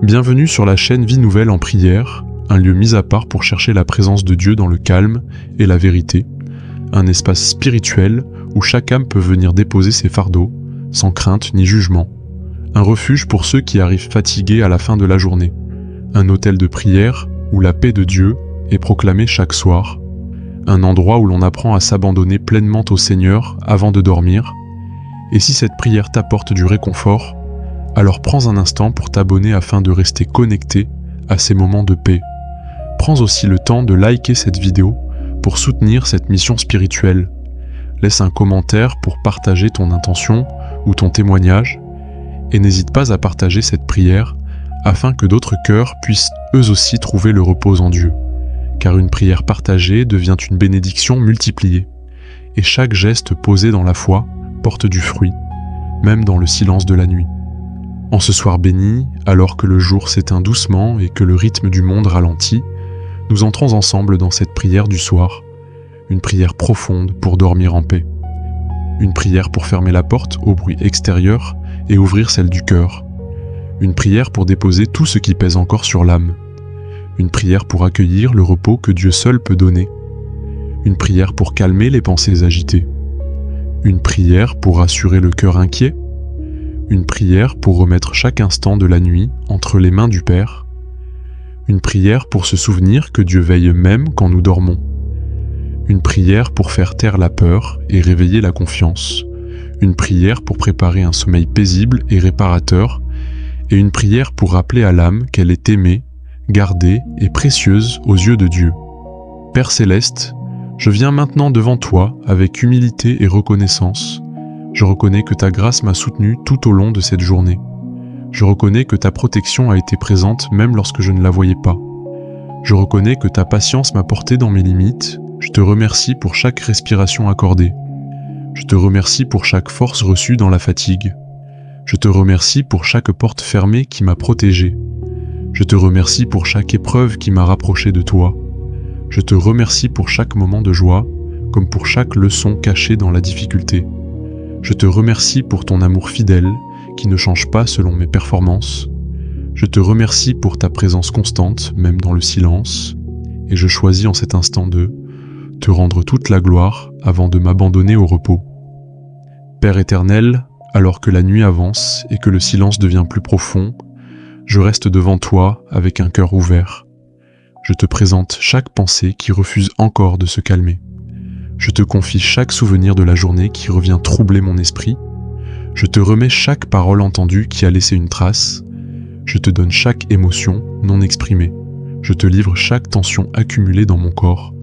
Bienvenue sur la chaîne Vie Nouvelle en prière, un lieu mis à part pour chercher la présence de Dieu dans le calme et la vérité, un espace spirituel où chaque âme peut venir déposer ses fardeaux, sans crainte ni jugement, un refuge pour ceux qui arrivent fatigués à la fin de la journée, un hôtel de prière où la paix de Dieu est proclamée chaque soir, un endroit où l'on apprend à s'abandonner pleinement au Seigneur avant de dormir. Et si cette prière t'apporte du réconfort, alors prends un instant pour t'abonner afin de rester connecté à ces moments de paix. Prends aussi le temps de liker cette vidéo pour soutenir cette mission spirituelle. Laisse un commentaire pour partager ton intention ou ton témoignage et n'hésite pas à partager cette prière afin que d'autres cœurs puissent eux aussi trouver le repos en Dieu. Car une prière partagée devient une bénédiction multipliée et chaque geste posé dans la foi porte du fruit, même dans le silence de la nuit. En ce soir béni, alors que le jour s'éteint doucement et que le rythme du monde ralentit, nous entrons ensemble dans cette prière du soir, une prière profonde pour dormir en paix. Une prière pour fermer la porte au bruit extérieur et ouvrir celle du cœur. Une prière pour déposer tout ce qui pèse encore sur l'âme. Une prière pour accueillir le repos que Dieu seul peut donner. Une prière pour calmer les pensées agitées. Une prière pour rassurer le cœur inquiet. Une prière pour remettre chaque instant de la nuit entre les mains du Père. Une prière pour se souvenir que Dieu veille même quand nous dormons. Une prière pour faire taire la peur et réveiller la confiance. Une prière pour préparer un sommeil paisible et réparateur. Et une prière pour rappeler à l'âme qu'elle est aimée, gardée et précieuse aux yeux de Dieu. Père Céleste, je viens maintenant devant toi avec humilité et reconnaissance. Je reconnais que ta grâce m'a soutenu tout au long de cette journée. Je reconnais que ta protection a été présente même lorsque je ne la voyais pas. Je reconnais que ta patience m'a porté dans mes limites. Je te remercie pour chaque respiration accordée. Je te remercie pour chaque force reçue dans la fatigue. Je te remercie pour chaque porte fermée qui m'a protégé. Je te remercie pour chaque épreuve qui m'a rapproché de toi. Je te remercie pour chaque moment de joie, comme pour chaque leçon cachée dans la difficulté. Je te remercie pour ton amour fidèle, qui ne change pas selon mes performances. Je te remercie pour ta présence constante, même dans le silence. Et je choisis en cet instant de te rendre toute la gloire avant de m'abandonner au repos. Père éternel, alors que la nuit avance et que le silence devient plus profond, je reste devant toi avec un cœur ouvert. Je te présente chaque pensée qui refuse encore de se calmer. Je te confie chaque souvenir de la journée qui revient troubler mon esprit. Je te remets chaque parole entendue qui a laissé une trace. Je te donne chaque émotion non exprimée. Je te livre chaque tension accumulée dans mon corps.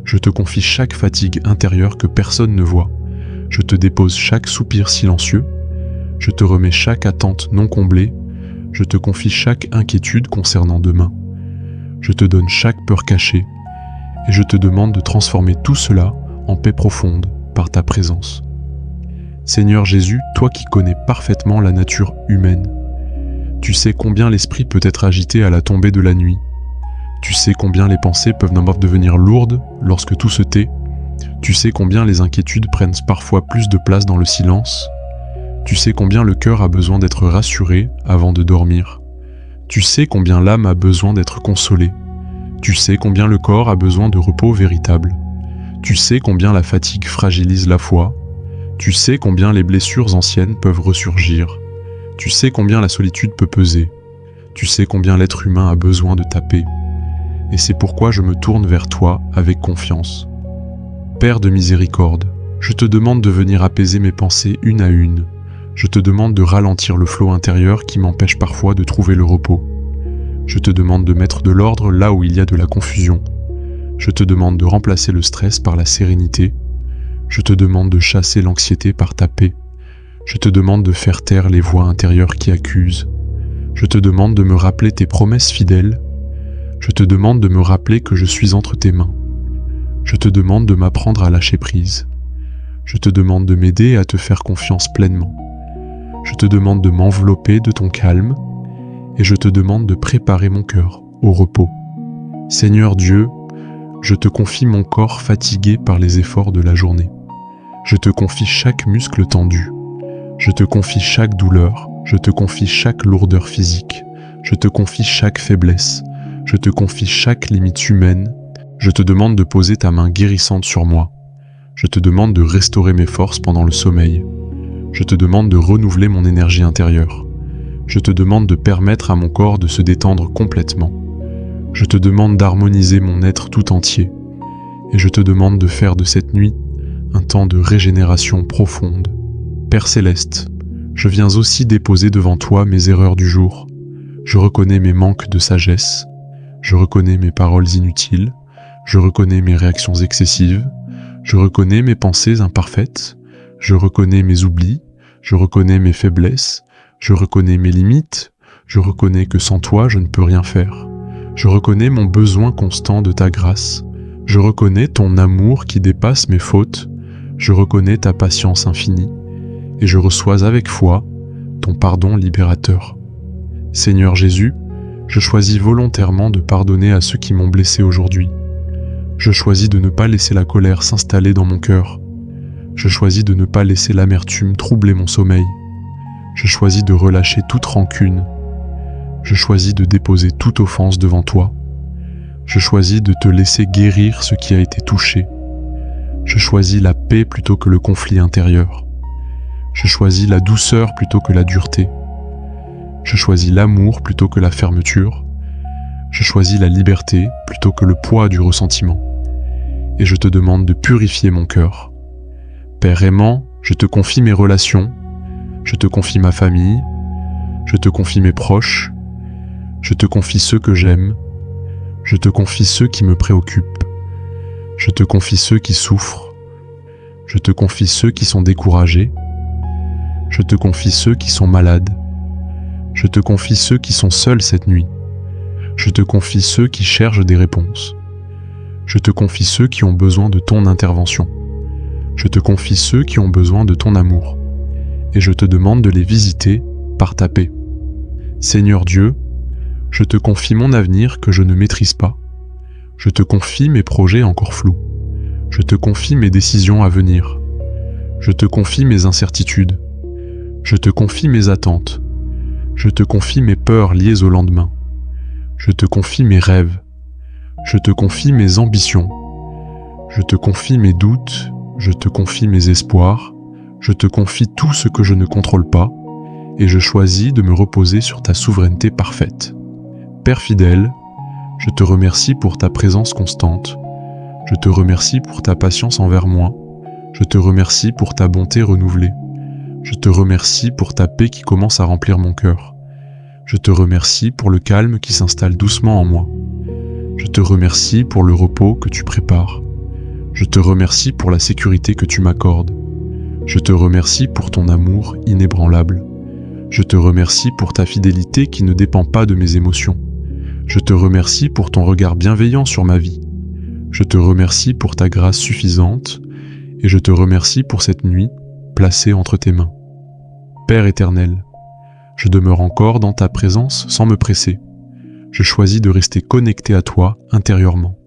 Je te confie chaque fatigue intérieure que personne ne voit. Je te dépose chaque soupir silencieux. Je te remets chaque attente non comblée. Je te confie chaque inquiétude concernant demain. Je te donne chaque peur cachée. Et je te demande de transformer tout cela en paix profonde par ta présence. Seigneur Jésus, toi qui connais parfaitement la nature humaine, tu sais combien l'esprit peut être agité à la tombée de la nuit. Tu sais combien les pensées peuvent devenir lourdes lorsque tout se tait. Tu sais combien les inquiétudes prennent parfois plus de place dans le silence. Tu sais combien le cœur a besoin d'être rassuré avant de dormir. Tu sais combien l'âme a besoin d'être consolée. Tu sais combien le corps a besoin de repos véritable. Tu sais combien la fatigue fragilise la foi. Tu sais combien les blessures anciennes peuvent ressurgir. Tu sais combien la solitude peut peser. Tu sais combien l'être humain a besoin de ta paix. Et c'est pourquoi je me tourne vers toi avec confiance. Père de miséricorde, je te demande de venir apaiser mes pensées une à une. Je te demande de ralentir le flot intérieur qui m'empêche parfois de trouver le repos. Je te demande de mettre de l'ordre là où il y a de la confusion. Je te demande de remplacer le stress par la sérénité. Je te demande de chasser l'anxiété par ta paix. Je te demande de faire taire les voix intérieures qui accusent. Je te demande de me rappeler tes promesses fidèles. Je te demande de me rappeler que je suis entre tes mains. Je te demande de m'apprendre à lâcher prise. Je te demande de m'aider à te faire confiance pleinement. Je te demande de m'envelopper de ton calme et je te demande de préparer mon cœur au repos. Seigneur Dieu, je te confie mon corps fatigué par les efforts de la journée. Je te confie chaque muscle tendu. Je te confie chaque douleur. Je te confie chaque lourdeur physique. Je te confie chaque faiblesse, je te confie chaque limite humaine, je te demande de poser ta main guérissante sur moi. Je te demande de restaurer mes forces pendant le sommeil. Je te demande de renouveler mon énergie intérieure. Je te demande de permettre à mon corps de se détendre complètement. Je te demande d'harmoniser mon être tout entier. Et je te demande de faire de cette nuit un temps de régénération profonde. Père Céleste, je viens aussi déposer devant toi mes erreurs du jour. Je reconnais mes manques de sagesse. Je reconnais mes paroles inutiles. Je reconnais mes réactions excessives. Je reconnais mes pensées imparfaites. Je reconnais mes oublis. Je reconnais mes faiblesses. Je reconnais mes limites. Je reconnais que sans toi, je ne peux rien faire. Je reconnais mon besoin constant de ta grâce. Je reconnais ton amour qui dépasse mes fautes. Je reconnais ta patience infinie. Et je reçois avec foi ton pardon libérateur. Seigneur Jésus, je choisis volontairement de pardonner à ceux qui m'ont blessé aujourd'hui. Je choisis de ne pas laisser la colère s'installer dans mon cœur. Je choisis de ne pas laisser l'amertume troubler mon sommeil. Je choisis de relâcher toute rancune. Je choisis de déposer toute offense devant toi. Je choisis de te laisser guérir ce qui a été touché. Je choisis la paix plutôt que le conflit intérieur. Je choisis la douceur plutôt que la dureté. Je choisis l'amour plutôt que la fermeture. Je choisis la liberté plutôt que le poids du ressentiment. Et je te demande de purifier mon cœur. Père aimant, je te confie mes relations, je te confie ma famille, je te confie mes proches, je te confie ceux que j'aime, je te confie ceux qui me préoccupent, je te confie ceux qui souffrent, je te confie ceux qui sont découragés, je te confie ceux qui sont malades, je te confie ceux qui sont seuls cette nuit, je te confie ceux qui cherchent des réponses, je te confie ceux qui ont besoin de ton intervention, je te confie ceux qui ont besoin de ton amour, et je te demande de les visiter par ta paix. Seigneur Dieu, je te confie mon avenir que je ne maîtrise pas, je te confie mes projets encore flous, je te confie mes décisions à venir, je te confie mes incertitudes, je te confie mes attentes, je te confie mes peurs liées au lendemain, je te confie mes rêves, je te confie mes ambitions, je te confie mes doutes, je te confie mes espoirs, je te confie tout ce que je ne contrôle pas, et je choisis de me reposer sur ta souveraineté parfaite. Père fidèle, je te remercie pour ta présence constante, je te remercie pour ta patience envers moi, je te remercie pour ta bonté renouvelée, je te remercie pour ta paix qui commence à remplir mon cœur, je te remercie pour le calme qui s'installe doucement en moi, je te remercie pour le repos que tu prépares, je te remercie pour la sécurité que tu m'accordes, je te remercie pour ton amour inébranlable, je te remercie pour ta fidélité qui ne dépend pas de mes émotions, je te remercie pour ton regard bienveillant sur ma vie, je te remercie pour ta grâce suffisante, et je te remercie pour cette nuit placée entre tes mains. Père éternel, je demeure encore dans ta présence sans me presser. Je choisis de rester connecté à toi intérieurement.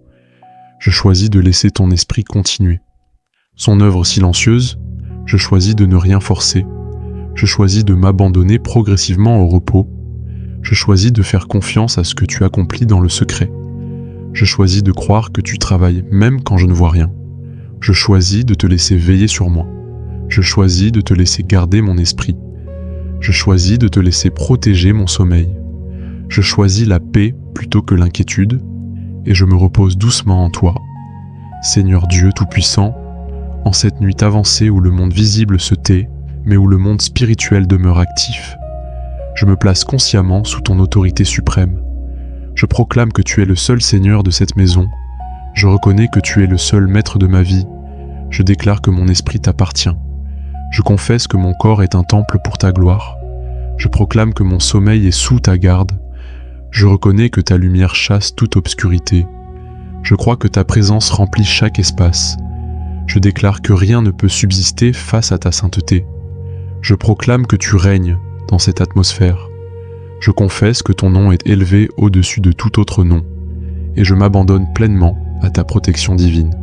Je choisis de laisser ton esprit continuer. Son œuvre silencieuse, je choisis de ne rien forcer. Je choisis de m'abandonner progressivement au repos. Je choisis de faire confiance à ce que tu accomplis dans le secret. Je choisis de croire que tu travailles même quand je ne vois rien. Je choisis de te laisser veiller sur moi. Je choisis de te laisser garder mon esprit. Je choisis de te laisser protéger mon sommeil. Je choisis la paix plutôt que l'inquiétude, et je me repose doucement en toi. Seigneur Dieu Tout-Puissant, en cette nuit avancée où le monde visible se tait, mais où le monde spirituel demeure actif, je me place consciemment sous ton autorité suprême. Je proclame que tu es le seul Seigneur de cette maison. Je reconnais que tu es le seul maître de ma vie. Je déclare que mon esprit t'appartient. Je confesse que mon corps est un temple pour ta gloire. Je proclame que mon sommeil est sous ta garde. Je reconnais que ta lumière chasse toute obscurité. Je crois que ta présence remplit chaque espace. Je déclare que rien ne peut subsister face à ta sainteté. Je proclame que tu règnes dans cette atmosphère. Je confesse que ton nom est élevé au-dessus de tout autre nom, et je m'abandonne pleinement à ta protection divine.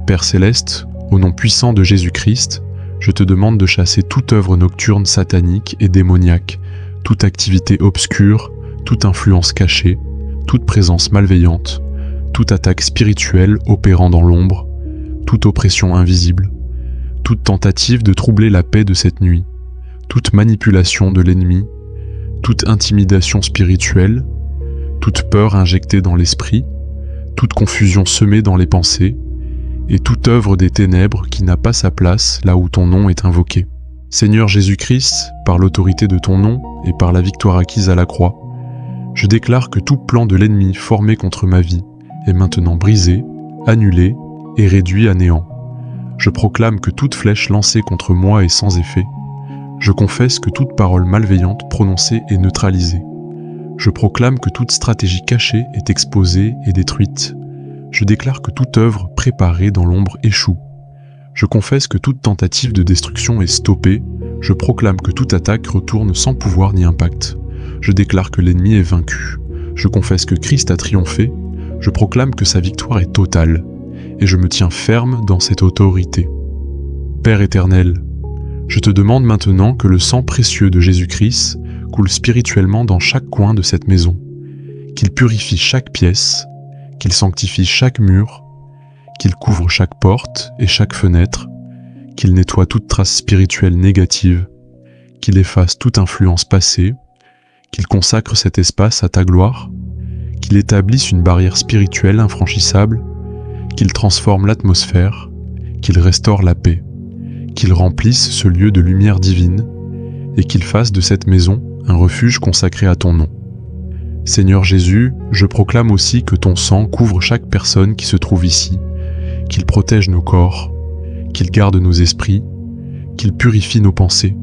Père Céleste, au nom puissant de Jésus-Christ, je te demande de chasser toute œuvre nocturne satanique et démoniaque, toute activité obscure, toute influence cachée, toute présence malveillante, toute attaque spirituelle opérant dans l'ombre, toute oppression invisible, toute tentative de troubler la paix de cette nuit, toute manipulation de l'ennemi, toute intimidation spirituelle, toute peur injectée dans l'esprit, toute confusion semée dans les pensées, et toute œuvre des ténèbres qui n'a pas sa place là où ton nom est invoqué. Seigneur Jésus-Christ, par l'autorité de ton nom et par la victoire acquise à la croix, je déclare que tout plan de l'ennemi formé contre ma vie est maintenant brisé, annulé et réduit à néant. Je proclame que toute flèche lancée contre moi est sans effet. Je confesse que toute parole malveillante prononcée est neutralisée. Je proclame que toute stratégie cachée est exposée et détruite. Je déclare que toute œuvre préparée dans l'ombre échoue. Je confesse que toute tentative de destruction est stoppée. Je proclame que toute attaque retourne sans pouvoir ni impact. Je déclare que l'ennemi est vaincu. Je confesse que Christ a triomphé. Je proclame que sa victoire est totale. Et je me tiens ferme dans cette autorité. Père éternel, je te demande maintenant que le sang précieux de Jésus-Christ coule spirituellement dans chaque coin de cette maison, qu'il purifie chaque pièce, qu'il sanctifie chaque mur, qu'il couvre chaque porte et chaque fenêtre, qu'il nettoie toute trace spirituelle négative, qu'il efface toute influence passée, qu'il consacre cet espace à ta gloire, qu'il établisse une barrière spirituelle infranchissable, qu'il transforme l'atmosphère, qu'il restaure la paix, qu'il remplisse ce lieu de lumière divine et qu'il fasse de cette maison un refuge consacré à ton nom. Seigneur Jésus, je proclame aussi que ton sang couvre chaque personne qui se trouve ici, qu'il protège nos corps, qu'il garde nos esprits, qu'il purifie nos pensées,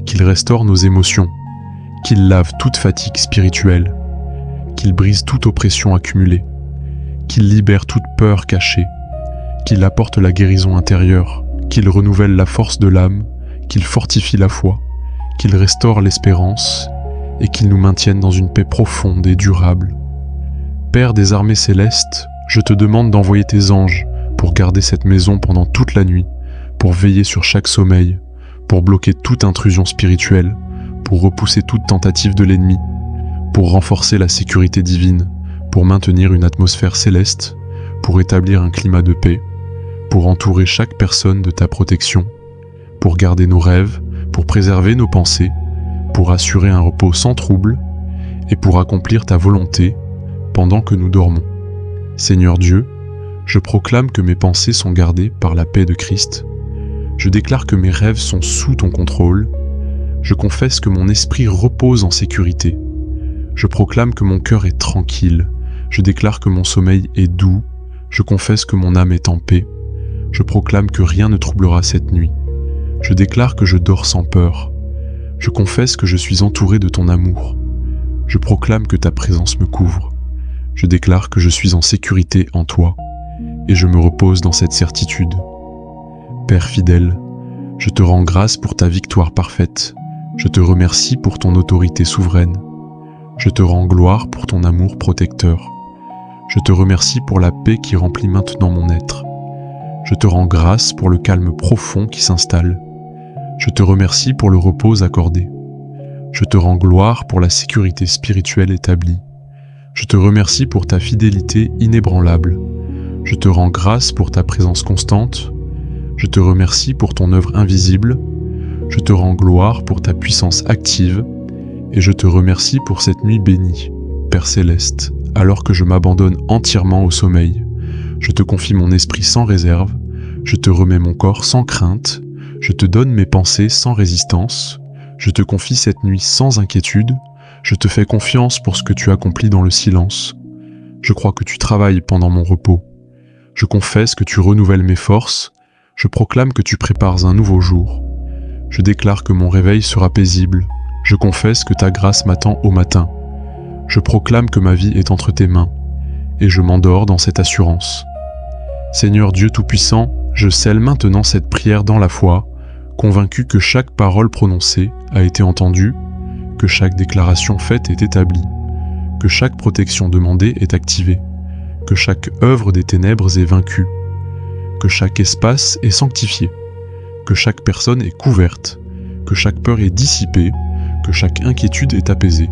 qu'il restaure nos émotions, qu'il lave toute fatigue spirituelle, qu'il brise toute oppression accumulée, qu'il libère toute peur cachée, qu'il apporte la guérison intérieure, qu'il renouvelle la force de l'âme, qu'il fortifie la foi, qu'il restaure l'espérance et qu'il nous maintienne dans une paix profonde et durable. Père des armées célestes, je te demande d'envoyer tes anges pour garder cette maison pendant toute la nuit, pour veiller sur chaque sommeil, pour bloquer toute intrusion spirituelle, pour repousser toute tentative de l'ennemi, pour renforcer la sécurité divine, pour maintenir une atmosphère céleste, pour établir un climat de paix, pour entourer chaque personne de ta protection, pour garder nos rêves, pour préserver nos pensées, pour assurer un repos sans trouble et pour accomplir ta volonté pendant que nous dormons. Seigneur Dieu, je proclame que mes pensées sont gardées par la paix de Christ. Je déclare que mes rêves sont sous ton contrôle. Je confesse que mon esprit repose en sécurité. Je proclame que mon cœur est tranquille. Je déclare que mon sommeil est doux. Je confesse que mon âme est en paix. Je proclame que rien ne troublera cette nuit. Je déclare que je dors sans peur. Je confesse que je suis entouré de ton amour. Je proclame que ta présence me couvre. Je déclare que je suis en sécurité en toi, et je me repose dans cette certitude. Père fidèle, je te rends grâce pour ta victoire parfaite. Je te remercie pour ton autorité souveraine. Je te rends gloire pour ton amour protecteur. Je te remercie pour la paix qui remplit maintenant mon être. Je te rends grâce pour le calme profond qui s'installe. Je te remercie pour le repos accordé. Je te rends gloire pour la sécurité spirituelle établie. Je te remercie pour ta fidélité inébranlable. Je te rends grâce pour ta présence constante. Je te remercie pour ton œuvre invisible. Je te rends gloire pour ta puissance active. Et je te remercie pour cette nuit bénie, Père Céleste, alors que je m'abandonne entièrement au sommeil. Je te confie mon esprit sans réserve. Je te remets mon corps sans crainte. Je te donne mes pensées sans résistance. Je te confie cette nuit sans inquiétude. Je te fais confiance pour ce que tu accomplis dans le silence. Je crois que tu travailles pendant mon repos. Je confesse que tu renouvelles mes forces. Je proclame que tu prépares un nouveau jour. Je déclare que mon réveil sera paisible. Je confesse que ta grâce m'attend au matin. Je proclame que ma vie est entre tes mains. Et je m'endors dans cette assurance. Seigneur Dieu Tout-Puissant, je scelle maintenant cette prière dans la foi, convaincu que chaque parole prononcée a été entendue, que chaque déclaration faite est établie, que chaque protection demandée est activée, que chaque œuvre des ténèbres est vaincue, que chaque espace est sanctifié, que chaque personne est couverte, que chaque peur est dissipée, que chaque inquiétude est apaisée,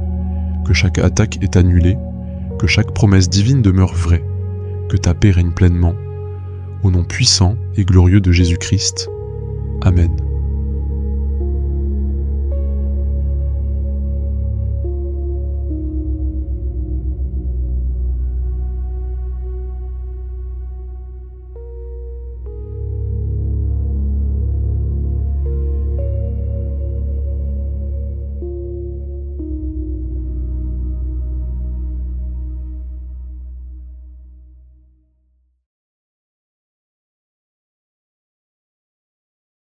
que chaque attaque est annulée, que chaque promesse divine demeure vraie, que ta paix règne pleinement, au nom puissant et glorieux de Jésus-Christ. Amen.